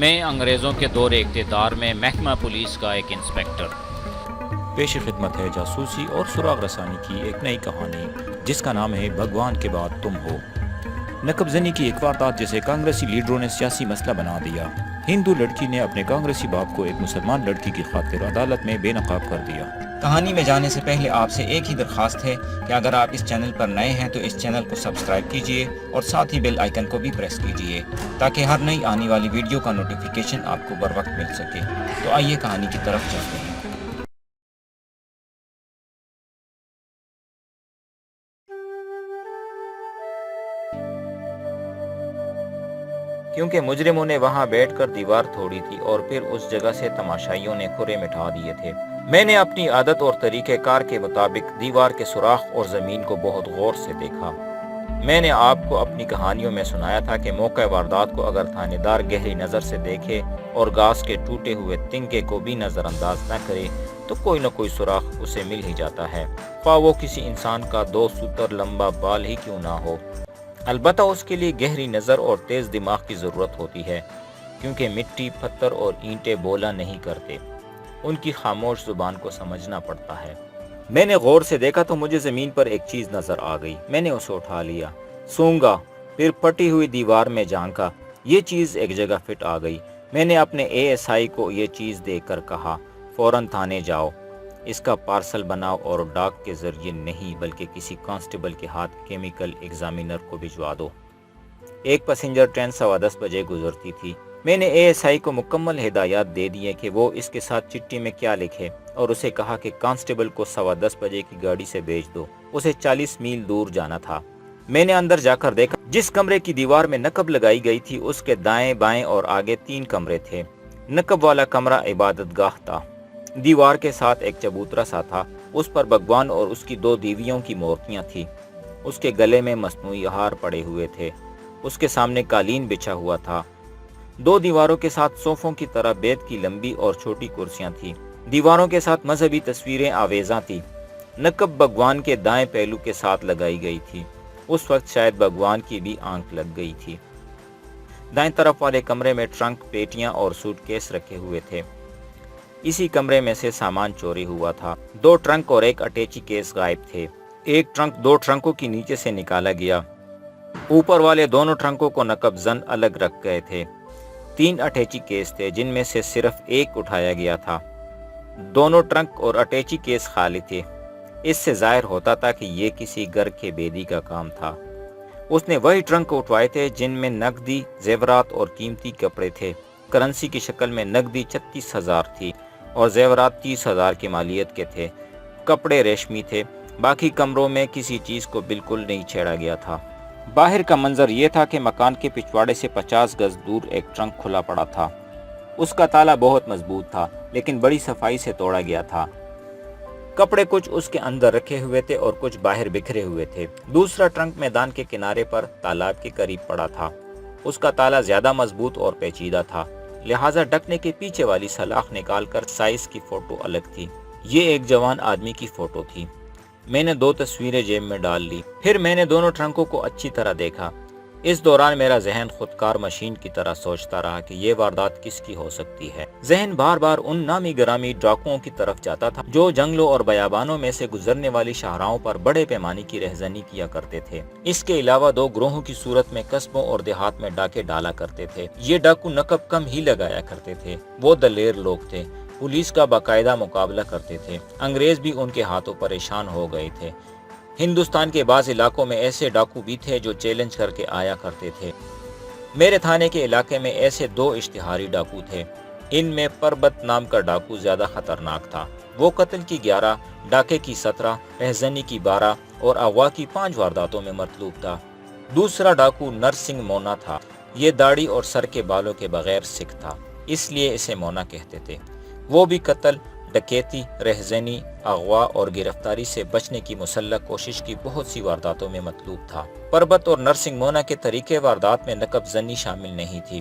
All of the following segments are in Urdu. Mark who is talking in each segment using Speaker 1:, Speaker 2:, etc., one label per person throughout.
Speaker 1: میں انگریزوں کے دور اقتدار میں محکمہ پولیس کا ایک انسپکٹر۔
Speaker 2: پیش خدمت ہے جاسوسی اور سراغ رسانی کی ایک نئی کہانی جس کا نام ہے بھگوان کے بعد تم ہو۔ نقب زنی کی ایک واردات جسے کانگریسی لیڈروں نے سیاسی مسئلہ بنا دیا۔ ہندو لڑکی نے اپنے کانگریسی باپ کو ایک مسلمان لڑکی کی خاطر عدالت میں بے نقاب کر دیا۔
Speaker 3: کہانی میں جانے سے پہلے آپ سے ایک ہی درخواست ہے کہ اگر آپ اس چینل پر نئے ہیں تو اس چینل کو سبسکرائب کیجئے اور ساتھ ہی بیل آئیکن کو بھی پریس کیجئے تاکہ ہر نئی آنے والی ویڈیو کا نوٹیفیکیشن آپ کو بر وقت مل سکے۔ تو آئیے کہانی کی طرف چلتے ہیں۔
Speaker 2: کیونکہ مجرموں نے وہاں بیٹھ کر دیوار توڑی تھی اور پھر اس جگہ سے تماشائیوں نے کھرے مٹا دیے تھے۔ میں نے اپنی عادت اور طریقہ کار کے مطابق دیوار کے سوراخ اور زمین کو بہت غور سے دیکھا۔ میں نے آپ کو اپنی کہانیوں میں سنایا تھا کہ موقع واردات کو اگر تھانے دار گہری نظر سے دیکھے اور گھاس کے ٹوٹے ہوئے تنکے کو بھی نظر انداز نہ کرے تو کوئی نہ کوئی سوراخ اسے مل ہی جاتا ہے، خواہ وہ کسی انسان کا 2 سوتر لمبا بال ہی کیوں نہ ہو۔ البتہ اس کے لیے گہری نظر اور تیز دماغ کی ضرورت ہوتی ہے، کیونکہ مٹی، پتھر اور اینٹیں بولا نہیں کرتے، ان کی خاموش زبان کو سمجھنا پڑتا ہے۔ میں نے غور سے دیکھا تو مجھے زمین پر ایک چیز نظر آ گئی۔ میں نے اسے اٹھا لیا، سونگا، پھر پھٹی ہوئی دیوار میں جھانکا۔ یہ چیز ایک جگہ فٹ آ گئی۔ میں نے اپنے ASI کو یہ چیز دیکھ کر کہا، فوراً تھانے جاؤ، اس کا پارسل بناؤ اور ڈاک کے ذریعے نہیں بلکہ کسی کانسٹیبل کے ہاتھ کیمیکل ایگزامینر کو بھجوا دو۔ ایک پیسنجر ٹرین 10:15 بجے گزرتی تھی۔ میں نے ASI کو مکمل ہدایات دے دیے کہ وہ اس کے ساتھ چٹھی میں کیا لکھے اور اسے کہا کہ کانسٹیبل کو 10:15 بجے کی گاڑی سے بھیج دو، اسے 40 میل دور جانا تھا۔ میں نے اندر جا کر دیکھا، جس کمرے کی دیوار میں نقب لگائی گئی تھی اس کے دائیں بائیں اور آگے 3 کمرے تھے۔ نقب والا کمرہ عبادت گاہ تھا۔ دیوار کے ساتھ ایک چبوترا سا تھا، اس پر بھگوان اور اس کی 2 دیویوں کی مورتیاں تھیں۔ اس کے گلے میں مصنوعی ہار پڑے ہوئے تھے۔ اس کے سامنے قالین بچھا ہوا تھا۔ 2 دیواروں کے ساتھ صوفوں کی طرح بیت کی لمبی اور چھوٹی کرسیاں تھیں۔ دیواروں کے ساتھ مذہبی تصویریں آویزاں تھیں۔ نقب بھگوان کے دائیں پہلو کے ساتھ لگائی گئی تھی۔ اس وقت شاید بھگوان کی بھی آنکھ لگ گئی تھی۔ دائیں طرف والے کمرے میں ٹرنک، پیٹیاں اور سوٹ کیس رکھے ہوئے تھے۔ اسی کمرے میں سے سامان چوری ہوا تھا۔ 2 ٹرنک اور ایک اٹیچی کیس غائب تھے۔ ایک ٹرنک 2 ٹرنکوں کی نیچے سے نکالا گیا۔ اوپر والے دونوں ٹرنکوں کو نقب زن الگ رکھ گئے تھے۔ 3 اٹیچی کیس تھے جن میں سے صرف ایک اٹھایا گیا تھا۔ دونوں ٹرنک اور اٹیچی کیس خالی تھے۔ اس سے ظاہر ہوتا تھا کہ یہ کسی گھر کے بےدی کا کام تھا۔ اس نے وہی ٹرنک اٹھوائے تھے جن میں نقدی، زیورات اور قیمتی کپڑے تھے۔ کرنسی کی شکل میں نقدی 36,000 تھی اور زیورات 30,000 کی مالیت کے تھے۔ کپڑے ریشمی تھے۔ باقی کمروں میں کسی چیز کو بالکل نہیں چھیڑا گیا تھا۔ باہر کا منظر یہ تھا کہ مکان کے پچھواڑے سے 50 گز دور ایک ٹرنک کھلا پڑا تھا۔ اس کا تالا بہت مضبوط تھا لیکن بڑی صفائی سے توڑا گیا تھا۔ کپڑے کچھ اس کے اندر رکھے ہوئے تھے اور کچھ باہر بکھرے ہوئے تھے۔ دوسرا ٹرنک میدان کے کنارے پر تالاب کے قریب پڑا تھا۔ اس کا تالا زیادہ مضبوط اور پیچیدہ تھا، لہٰذا ڈھکنے کے پیچھے والی سلاخ نکال کر سائز کی فوٹو الگ تھی۔ یہ ایک جوان آدمی کی فوٹو تھی۔ میں نے 2 تصویریں جیب میں ڈال لی۔ پھر میں نے دونوں ٹرنکوں کو اچھی طرح دیکھا۔ اس دوران میرا ذہن خودکار مشین کی طرح سوچتا رہا کہ یہ واردات کس کی ہو سکتی ہے۔ ذہن بار بار ان نامی گرامی ڈاکوؤں کی طرف جاتا تھا جو جنگلوں اور بیابانوں میں سے گزرنے والی شاہراہوں پر بڑے پیمانے کی رہزنی کیا کرتے تھے۔ اس کے علاوہ 2 گروہوں کی صورت میں قصبوں اور دیہات میں ڈاکے ڈالا کرتے تھے۔ یہ ڈاکو نقب کم ہی لگایا کرتے تھے۔ وہ دلیر لوگ تھے، پولیس کا باقاعدہ مقابلہ کرتے تھے۔ انگریز بھی ان کے ہاتھوں پریشان ہو گئے تھے۔ ہندوستان کے بعض علاقوں میں ایسے ڈاکو بھی تھے جو چیلنج کر کے آیا کرتے تھے۔ میرے تھانے کے علاقے میں ایسے 2 اشتہاری ڈاکو تھے۔ ان میں پربت نام کا ڈاکو زیادہ خطرناک تھا۔ وہ قتل کی 11، ڈاکے کی 17، رہزنی کی 12 اور اغوا کی 5 وارداتوں میں مطلوب تھا۔ دوسرا ڈاکو نرسنگ مونا تھا۔ یہ داڑھی اور سر کے بالوں کے بغیر سکھ تھا، اس لیے اسے مونا کہتے تھے۔ وہ بھی قتل، ڈکیتی، رہزنی، اغوا اور گرفتاری سے بچنے کی مسلح کوشش کی بہت سی وارداتوں میں مطلوب تھا۔ پربت اور نرسنگ مونا کے طریقے واردات میں نقب زنی شامل نہیں تھی۔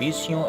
Speaker 2: 20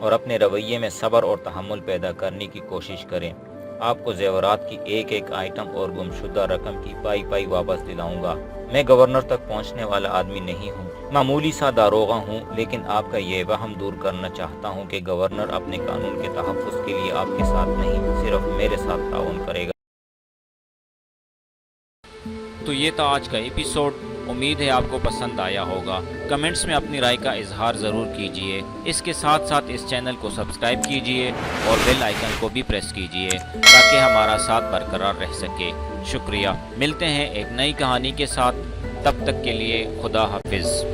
Speaker 2: اور اپنے رویے میں صبر اور تحمل پیدا کرنے کی کوشش کریں۔ آپ کو زیورات کی ایک ایک آئٹم اور گمشدہ رقم کی پائی پائی واپس دلاؤں گا۔ میں گورنر تک پہنچنے والا آدمی نہیں ہوں، معمولی سا داروغہ ہوں، لیکن آپ کا یہ وہم دور کرنا چاہتا ہوں کہ گورنر اپنے قانون کے تحفظ کے لیے آپ کے ساتھ نہیں، صرف میرے ساتھ تعاون کرے گا۔
Speaker 1: تو یہ تھا آج کا ایپیسوڈ، امید ہے آپ کو پسند آیا ہوگا۔ کمنٹس میں اپنی رائے کا اظہار ضرور کیجئے۔ اس کے ساتھ ساتھ اس چینل کو سبسکرائب کیجئے اور بیل آئیکن کو بھی پریس کیجئے تاکہ ہمارا ساتھ برقرار رہ سکے۔ شکریہ، ملتے ہیں ایک نئی کہانی کے ساتھ، تب تک کے لیے خدا حافظ۔